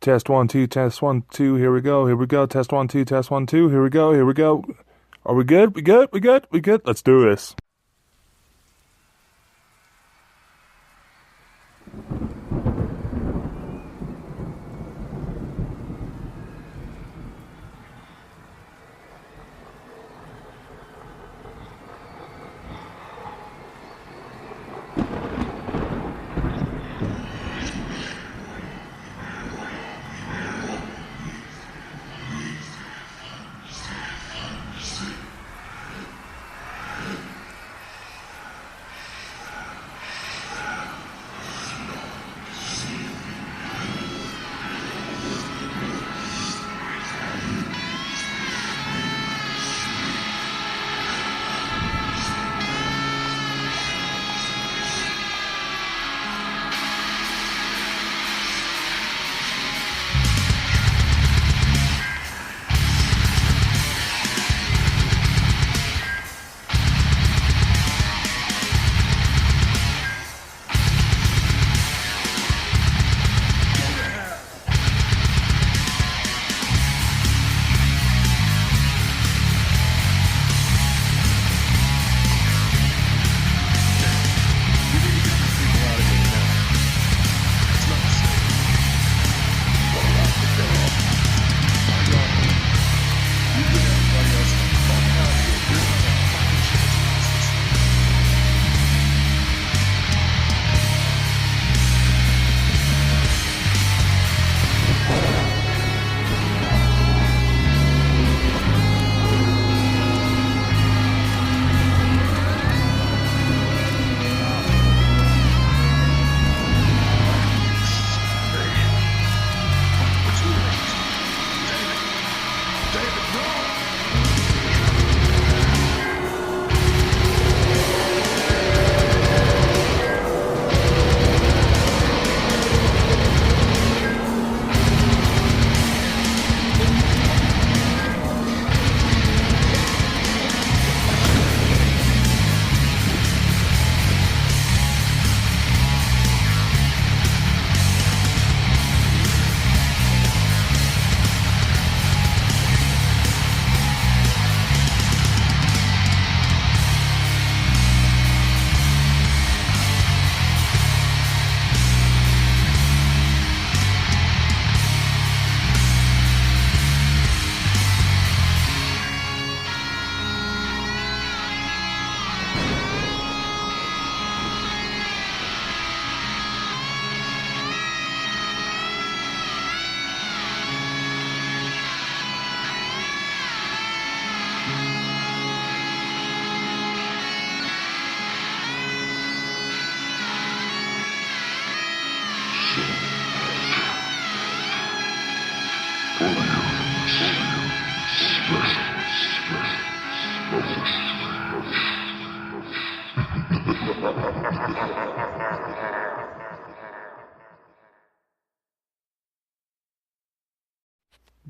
Test 1 2, test 1 2. Here we go. Test 1 2, test 1 2. Here we go. Are we good? We good. Let's do this.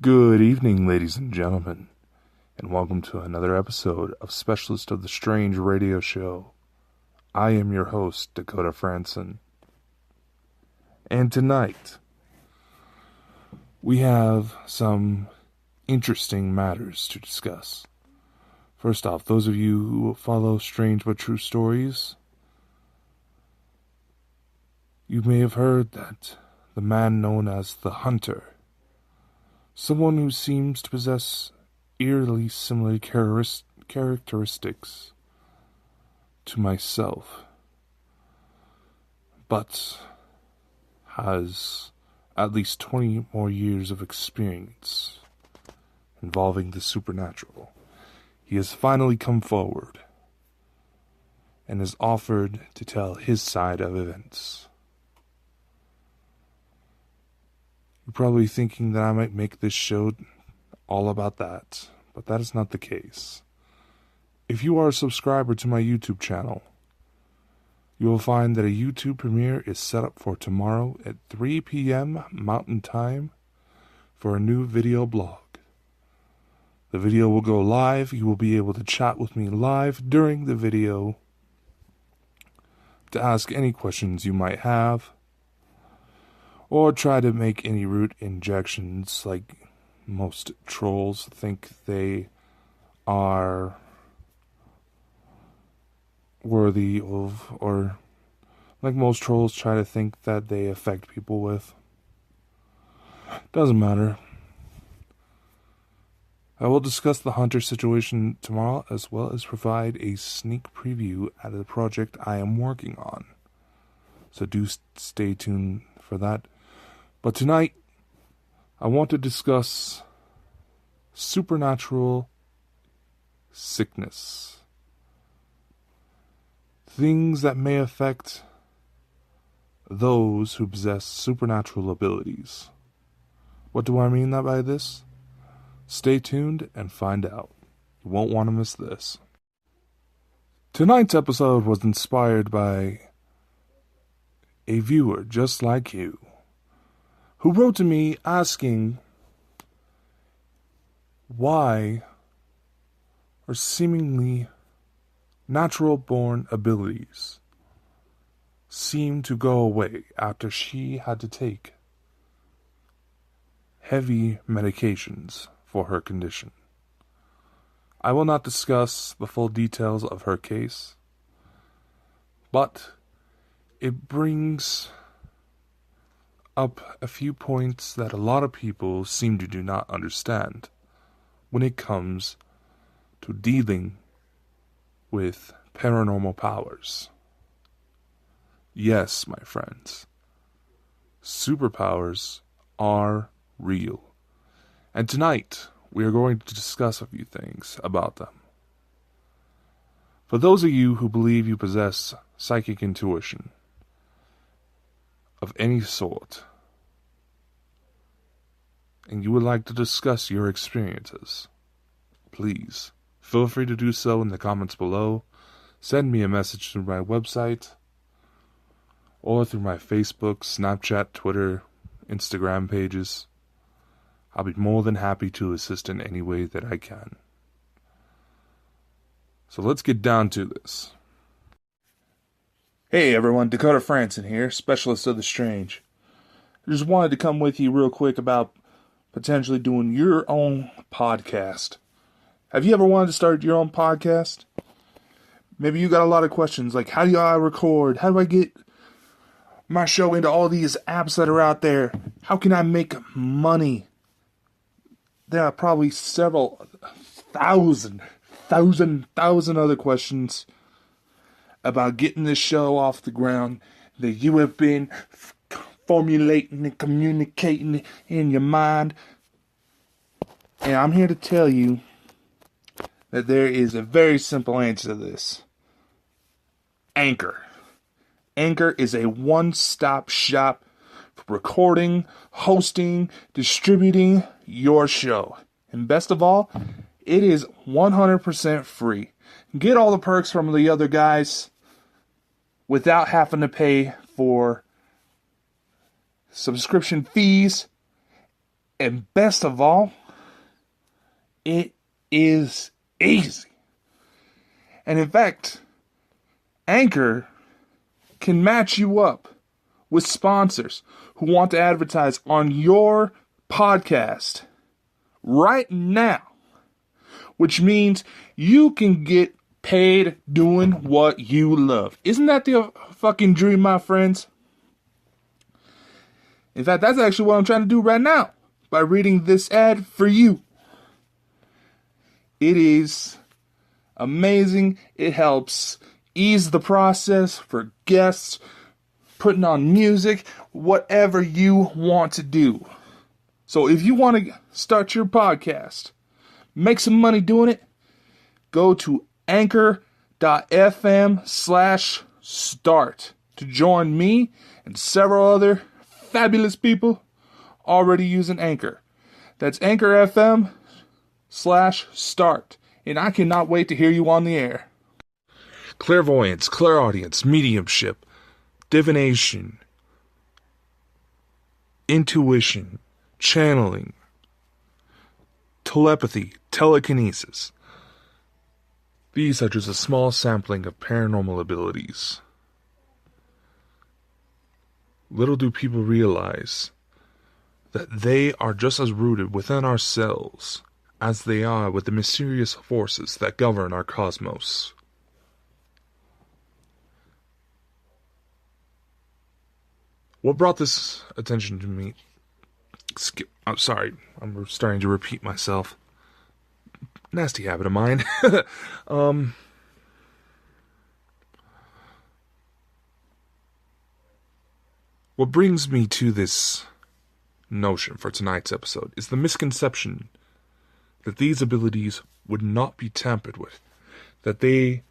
Good evening, ladies and gentlemen, and welcome to another episode of Specialist of the Strange radio show. I am your host, Dakota Frandsen. And tonight, we have some interesting matters to discuss. First off, those of you who follow Strange But True Stories, you may have heard that the man known as the Hunter, someone who seems to possess eerily similar characteristics to myself, but has at least 20 more years of experience involving the supernatural. He has finally come forward and has offered to tell his side of events. You're probably thinking that I might make this show all about that, but that is not the case. If you are a subscriber to my YouTube channel, you will find that a YouTube premiere is set up for tomorrow at 3 p.m. Mountain Time for a new video blog. The video will go live. You will be able to chat with me live during the video to ask any questions you might have, or try to make any root injections like most trolls think they are worthy of, or like most trolls try to think that they affect people with. Doesn't matter. I will discuss the Hunter situation tomorrow, as well as provide a sneak preview at the project I am working on. So do stay tuned for that. But tonight, I want to discuss supernatural sickness. Things that may affect those who possess supernatural abilities. What do I mean by this? Stay tuned and find out. You won't want to miss this. Tonight's episode was inspired by a viewer just like you, who wrote to me asking why are seemingly natural-born abilities seem to go away after she had to take heavy medications for her condition. I will not discuss the full details of her case, but it brings up a few points that a lot of people seem to do not understand when it comes to dealing with paranormal powers. Yes, my friends, superpowers are real. And tonight, we are going to discuss a few things about them. For those of you who believe you possess psychic intuition of any sort, and you would like to discuss your experiences, please feel free to do so in the comments below. Send me a message through my website, or through my Facebook, Snapchat, Twitter, Instagram pages. I'll be more than happy to assist in any way that I can. So let's get down to this. Hey everyone, Dakota Frandsen here, Specialist of the Strange. I just wanted to come with you real quick about potentially doing your own podcast. Have you ever wanted to start your own podcast? Maybe you got a lot of questions like, how do I record? How do I get my show into all these apps that are out there? How can I make money? There are probably several thousand other questions about getting this show off the ground that you have been formulating and communicating in your mind. And I'm here to tell you that there is a very simple answer to this. Anchor. Anchor is a one-stop shop for recording, hosting, distributing your show. And best of all, it is 100% free. Get all the perks from the other guys without having to pay for subscription fees. And best of all, it is easy. And in fact, Anchor can match you up with sponsors who want to advertise on your podcast right now, which means you can get paid doing what you love. Isn't that the fucking dream, my friends? In fact, that's actually what I'm trying to do right now by reading this ad for you. It is amazing. It helps ease the process for guests, putting on music, whatever you want to do. So if you want to start your podcast, make some money doing it, go to anchor.fm/start to join me and several other fabulous people already using Anchor. That's Anchor FM/start. And I cannot wait to hear you on the air. Clairvoyance, clairaudience, mediumship, divination, intuition, channeling, telepathy, telekinesis. These are just a small sampling of paranormal abilities. Little do people realize that they are just as rooted within ourselves as they are with the mysterious forces that govern our cosmos. What brought this attention to me? I'm sorry, I'm starting to repeat myself. Nasty habit of mine. What brings me to this notion for tonight's episode is the misconception that these abilities would not be tampered with, that they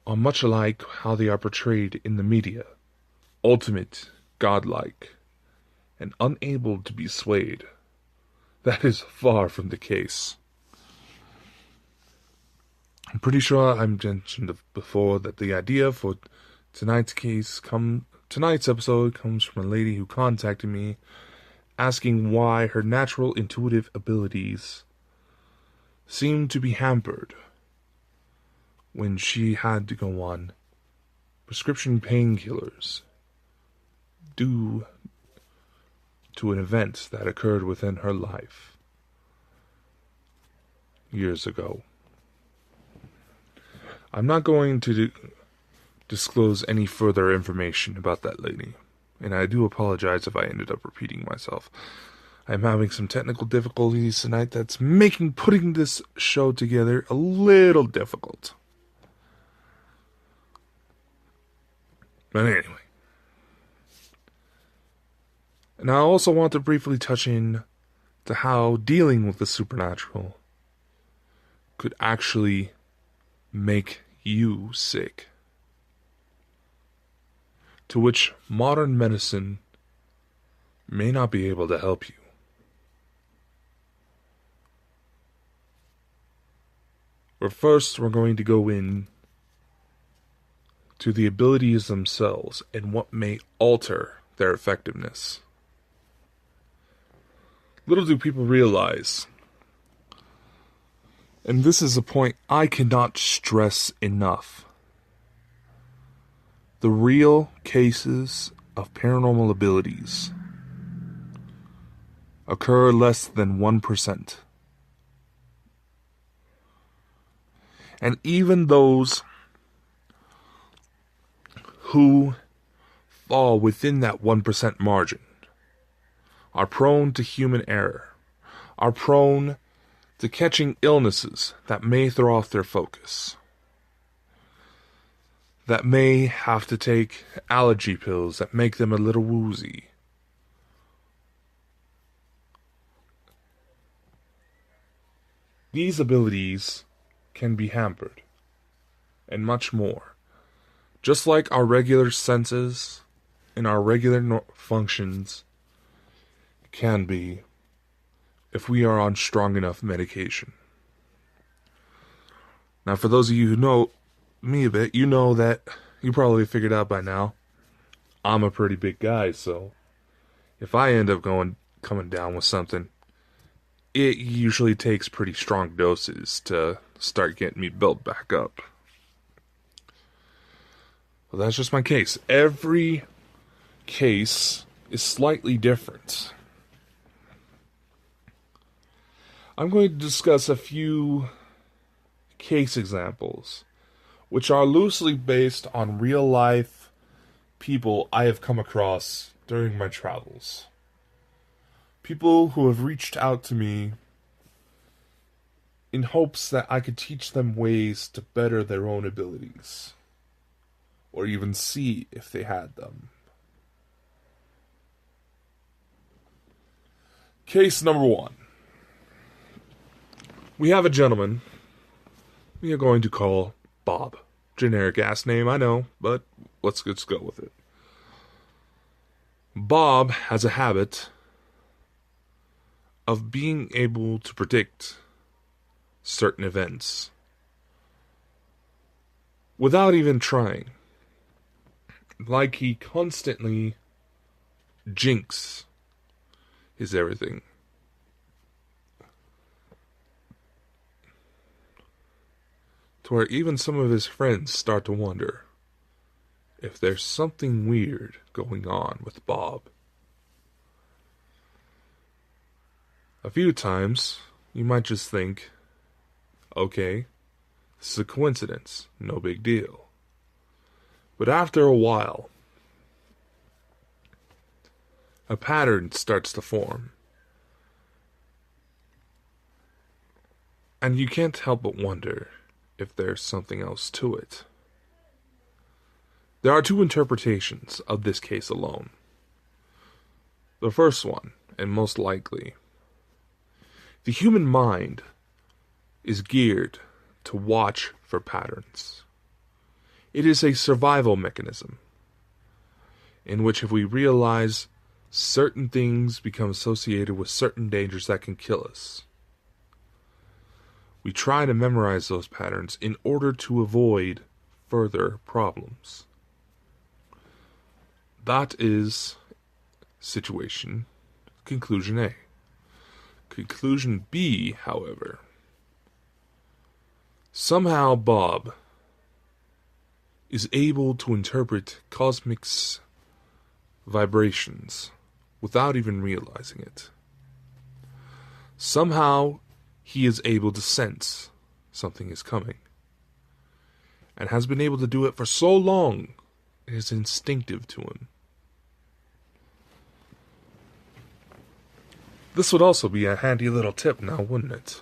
are much alike how they are portrayed in the media, ultimate, godlike, and unable to be swayed. That is far from the case. I'm pretty sure I mentioned before that the idea for tonight's episode comes from a lady who contacted me asking why her natural intuitive abilities seemed to be hampered when she had to go on prescription painkillers due to an event that occurred within her life years ago. I'm not going to disclose any further information about that lady, and I do apologize if I ended up repeating myself. I'm having some technical difficulties tonight that's making putting this show together a little difficult. But anyway. And I also want to briefly touch in to how dealing with the supernatural could actually make you sick. To which modern medicine may not be able to help you. But first, we're going to go in to the abilities themselves and what may alter their effectiveness. Little do people realize, and this is a point I cannot stress enough, the real cases of paranormal abilities occur less than 1%. And even those who fall within that 1% margin are prone to human error, are prone to catching illnesses that may throw off their focus, that may have to take allergy pills that make them a little woozy. These abilities can be hampered, and much more. Just like our regular senses and our regular functions can be if we are on strong enough medication. Now, for those of you who know me a bit, you know that you probably figured out by now I'm a pretty big guy, so if I end up coming down with something, it usually takes pretty strong doses to start getting me built back up. Well, that's just my case. Every case is slightly different. I'm going to discuss a few case examples, which are loosely based on real life people I have come across during my travels. People who have reached out to me in hopes that I could teach them ways to better their own abilities, or even see if they had them. Case number 1. We have a gentleman we are going to call Bob. Generic ass name, I know, but let's just go with it. Bob has a habit of being able to predict certain events without even trying. Like he constantly jinx his everything. To where even some of his friends start to wonder if there's something weird going on with Bob. A few times, you might just think, okay, this is a coincidence, no big deal. But after a while, a pattern starts to form. And you can't help but wonder if there's something else to it. There are two interpretations of this case alone. The first one, and most likely, the human mind is geared to watch for patterns. It is a survival mechanism in which if we realize certain things become associated with certain dangers that can kill us, we try to memorize those patterns in order to avoid further problems. That is conclusion A. Conclusion B, however, somehow Bob is able to interpret cosmic vibrations without even realizing it. Somehow he is able to sense something is coming, and has been able to do it for so long it is instinctive to him. This would also be a handy little tip now, wouldn't it?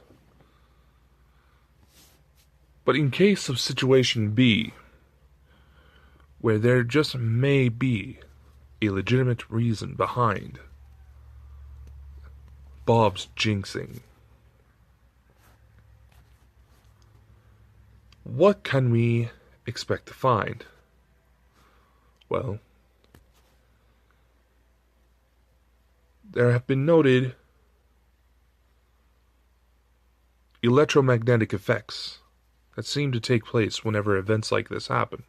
But in case of situation B, where there just may be a legitimate reason behind Bob's jinxing, what can we expect to find? Well, there have been noted electromagnetic effects that seem to take place whenever events like this happen.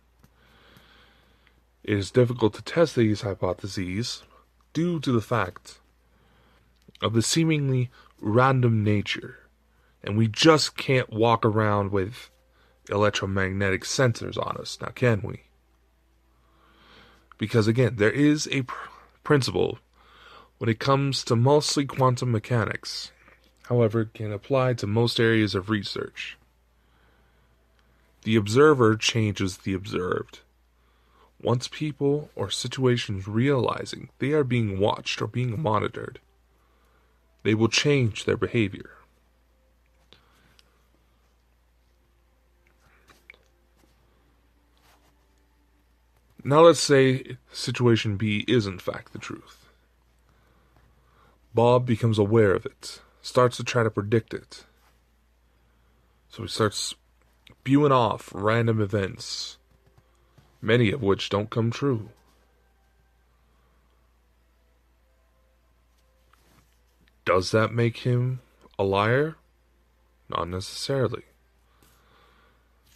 It is difficult to test these hypotheses due to the fact of the seemingly random nature, and we just can't walk around with electromagnetic sensors on us, now can we? Because again, there is a principle when it comes to mostly quantum mechanics, however, it can apply to most areas of research. The observer changes the observed. Once people or situations realizing they are being watched or being monitored, they will change their behavior. Now let's say situation B is in fact the truth. Bob becomes aware of it, starts to try to predict it. So he starts spewing off random events, many of which don't come true. Does that make him a liar? Not necessarily.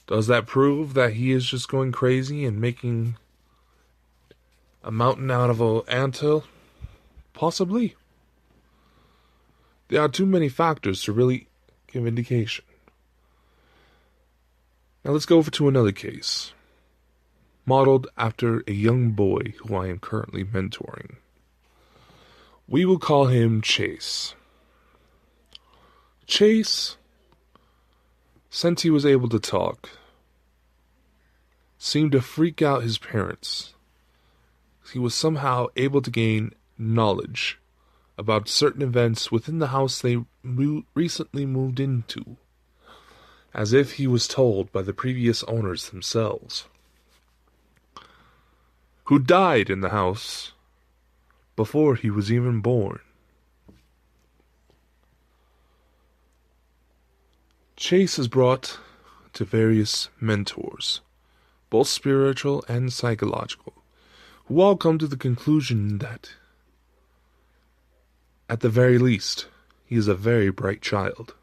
Does that prove that he is just going crazy and making a mountain out of an anthill? Possibly. There are too many factors to really give indication. Now let's go over to another case, modeled after a young boy who I am currently mentoring. We will call him Chase. Chase, since he was able to talk, seemed to freak out his parents. He was somehow able to gain knowledge about certain events within the house they recently moved into, as if he was told by the previous owners themselves, who died in the house before he was even born. Chase is brought to various mentors, both spiritual and psychological, who all come to the conclusion that, at the very least, he is a very bright child.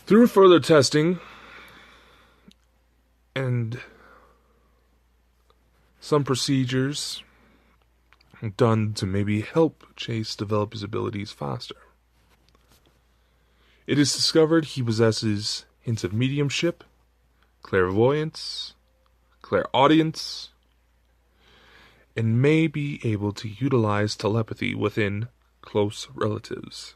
Through further testing and some procedures done to maybe help Chase develop his abilities faster, it is discovered he possesses hints of mediumship, clairvoyance, clairaudience, and may be able to utilize telepathy within close relatives.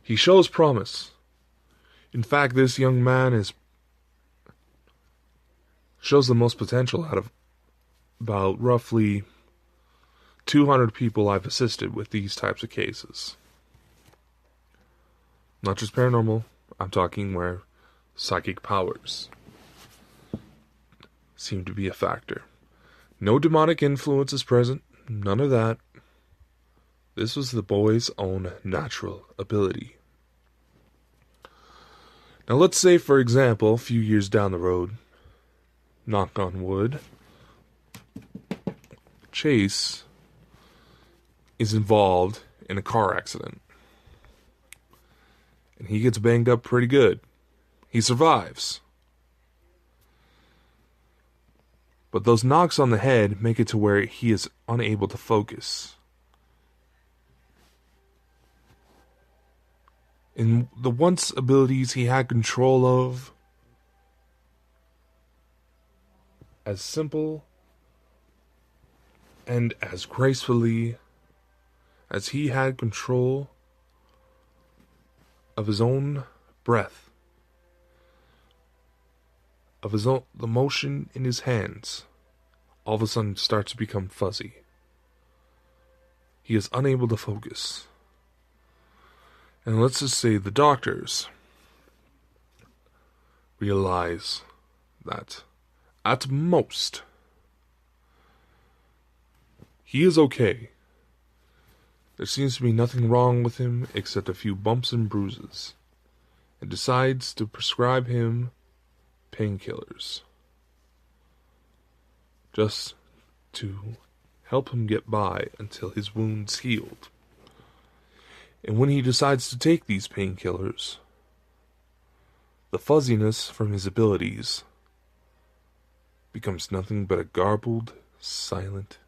He shows promise. In fact, this young man shows the most potential out of about roughly 200 people I've assisted with these types of cases. Not just paranormal, I'm talking where psychic powers seem to be a factor. No demonic influence is present, none of that. This was the boy's own natural ability. Now let's say, for example, a few years down the road, knock on wood, Chase is involved in a car accident. And he gets banged up pretty good. He survives. But those knocks on the head make it to where he is unable to focus. And the once abilities he had control of, as simple and as gracefully as he had control of his own breath, of the motion in his hands, all of a sudden starts to become fuzzy. He is unable to focus. And let's just say the doctors realize that at most he is okay. There seems to be nothing wrong with him except a few bumps and bruises, and decides to prescribe him painkillers just to help him get by until his wounds healed. And when he decides to take these painkillers, the fuzziness from his abilities becomes nothing but a garbled, silent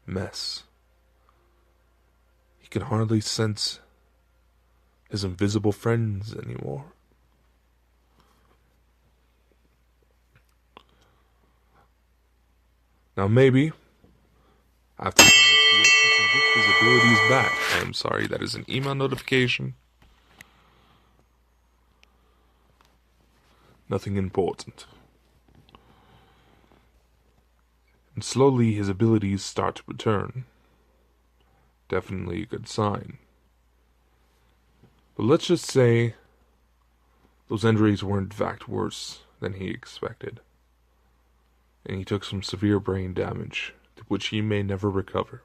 mess. He can hardly sense his invisible friends anymore. Now maybe, after he can get his abilities back. I am sorry, that is an email notification. Nothing important. And slowly his abilities start to return. Definitely a good sign. But let's just say those injuries were in fact worse than he expected. And he took some severe brain damage, to which he may never recover.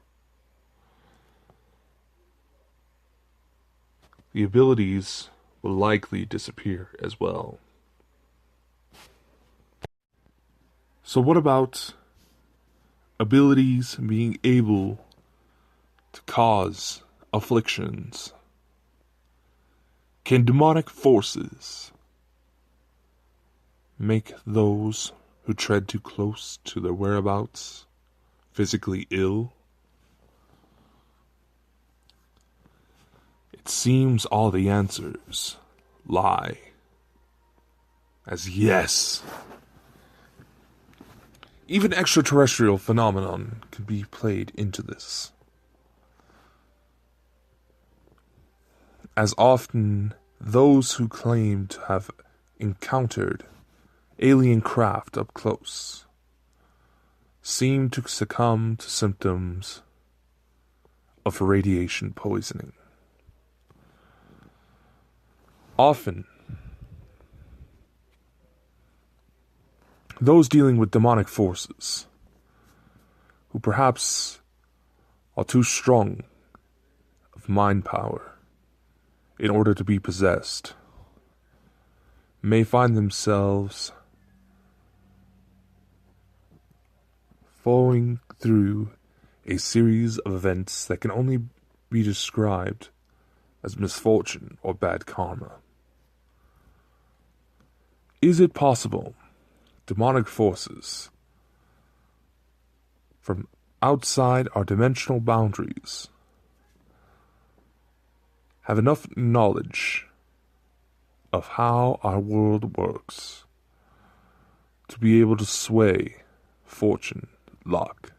The abilities will likely disappear as well. So what about abilities being able to cause afflictions? Can demonic forces make those who tread too close to their whereabouts physically ill? It seems all the answers lie as yes. Even extraterrestrial phenomenon can be played into this. As often, those who claim to have encountered alien craft up close seem to succumb to symptoms of radiation poisoning. Often, those dealing with demonic forces, who perhaps are too strong of mind power in order to be possessed, may find themselves following through a series of events that can only be described as misfortune or bad karma. Is it possible demonic forces from outside our dimensional boundaries have enough knowledge of how our world works to be able to sway fortune, luck,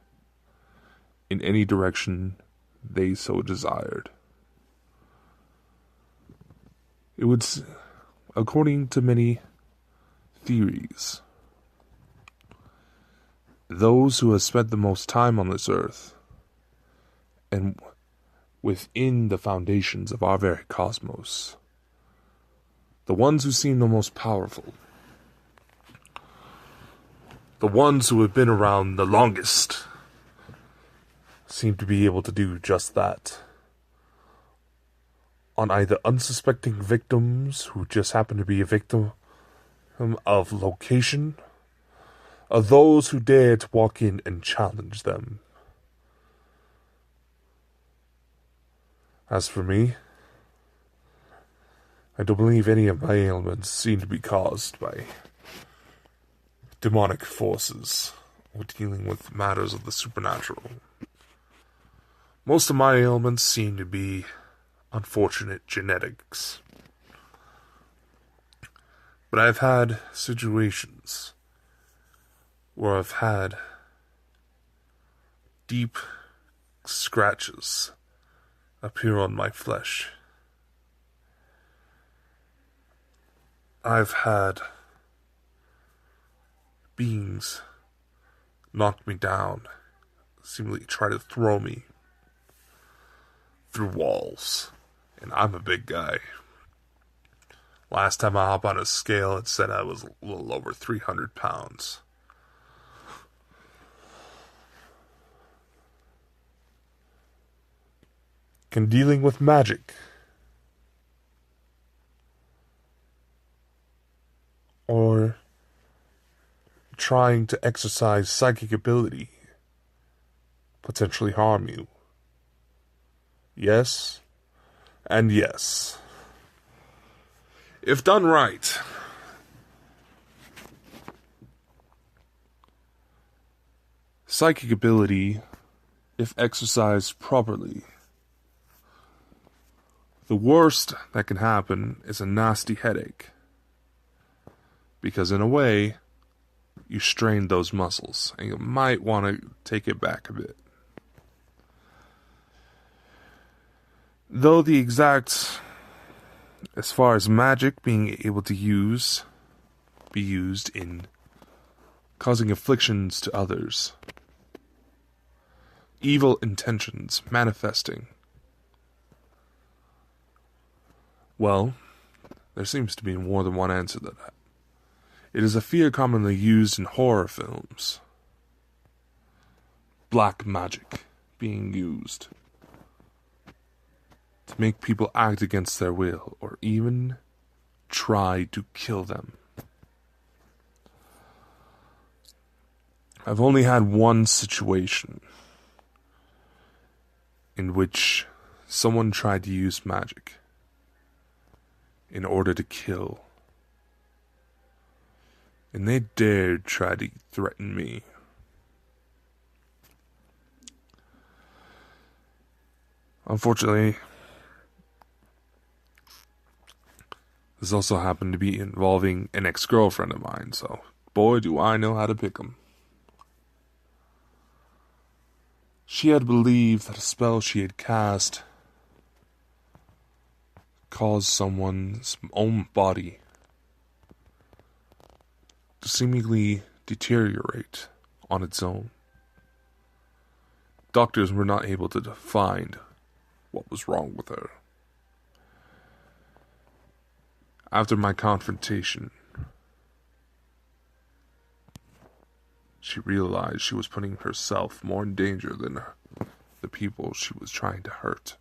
in any direction they so desired. It would, according to many theories, those who have spent the most time on this earth and within the foundations of our very cosmos, the ones who seem the most powerful, the ones who have been around the longest, seem to be able to do just that on either unsuspecting victims who just happen to be a victim of location, or those who dare to walk in and challenge them. As for me, I don't believe any of my ailments seem to be caused by demonic forces or dealing with matters of the supernatural. Most of my ailments seem to be unfortunate genetics. But I've had situations where I've had deep scratches appear on my flesh. I've had beings knock me down, seemingly try to throw me through walls, and I'm a big guy. Last time I hopped on a scale, it said I was a little over 300 pounds. Can dealing with magic or trying to exercise psychic ability potentially harm you? Yes, and yes. If done right, psychic ability, if exercised properly, the worst that can happen is a nasty headache. Because in a way, you strained those muscles, and you might want to take it back a bit. Though the exact, as far as magic being able to be used in causing afflictions to others, evil intentions manifesting, well, there seems to be more than one answer to that. It is a fear commonly used in horror films. Black magic being used to make people act against their will, or even try to kill them. I've only had one situation in which someone tried to use magic in order to kill. And they dared try to threaten me. Unfortunately, this also happened to be involving an ex-girlfriend of mine, so boy do I know how to pick 'em. She had believed that a spell she had cast caused someone's own body to seemingly deteriorate on its own. Doctors were not able to find what was wrong with her. After my confrontation, she realized she was putting herself more in danger than the people she was trying to hurt.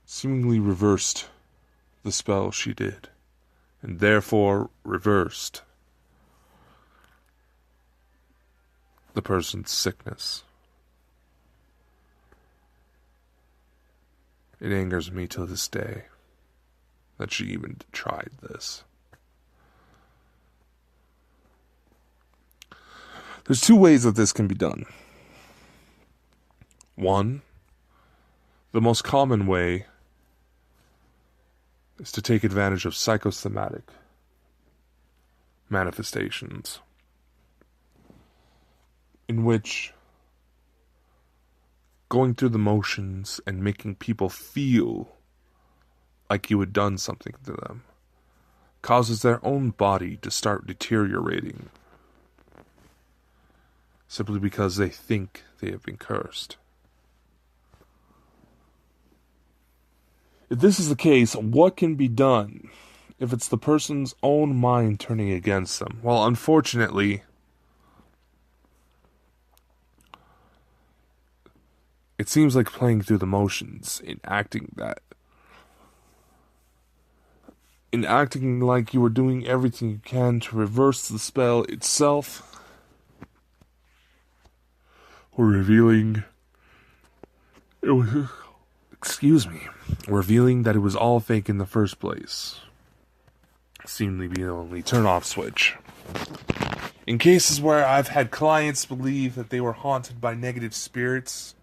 Seemingly reversed the spell she did, and therefore reversed the person's sickness. It angers me to this day that she even tried this. There's two ways that this can be done. One, the most common way is to take advantage of psychosomatic manifestations, in which going through the motions and making people feel like you had done something to them causes their own body to start deteriorating simply because they think they have been cursed. If this is the case, what can be done if it's the person's own mind turning against them? Well, unfortunately, it seems like playing through the motions, enacting like you were doing everything you can to reverse the spell itself, or revealing that it was all fake in the first place, seemed to be the only turn-off switch. In cases where I've had clients believe that they were haunted by negative spirits,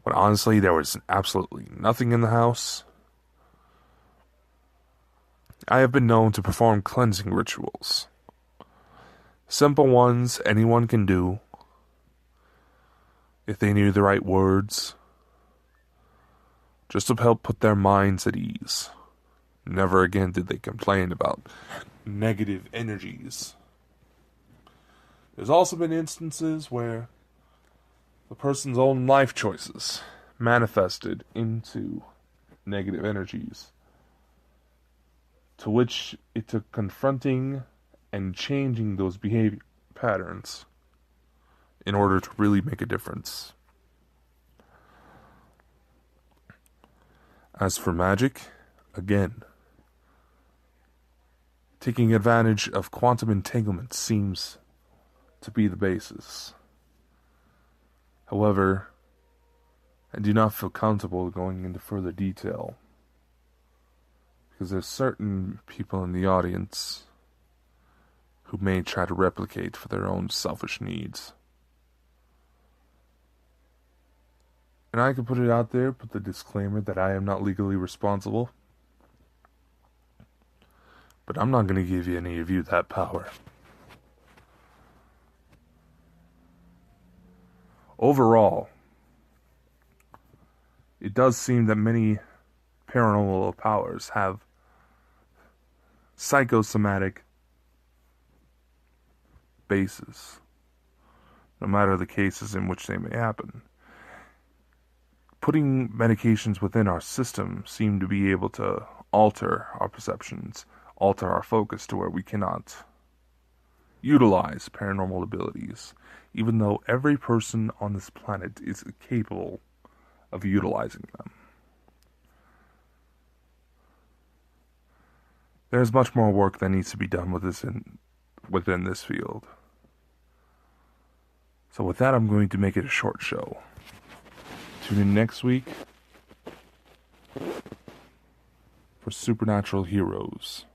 but honestly, there was absolutely nothing in the house, I have been known to perform cleansing rituals. Simple ones anyone can do, if they knew the right words, just to help put their minds at ease. Never again did they complain about negative energies. There's also been instances where the person's own life choices manifested into negative energies, to which it took confronting and changing those behavior patterns in order to really make a difference. As for magic, again, taking advantage of quantum entanglement seems to be the basis. However, I do not feel comfortable going into further detail, because there's certain people in the audience who may try to replicate for their own selfish needs. And I can put it out there, put the disclaimer that I am not legally responsible. But I'm not going to give any of you that power. Overall, it does seem that many paranormal powers have psychosomatic basis, no matter the cases in which they may happen. Putting medications within our system seem to be able to alter our perceptions, alter our focus to where we cannot utilize paranormal abilities, even though every person on this planet is capable of utilizing them. There's much more work that needs to be done within this field. So with that, I'm going to make it a short show. Tune in next week for supernatural heroes.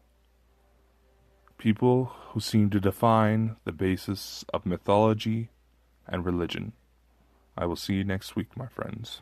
People who seem to define the basis of mythology and religion. I will see you next week, my friends.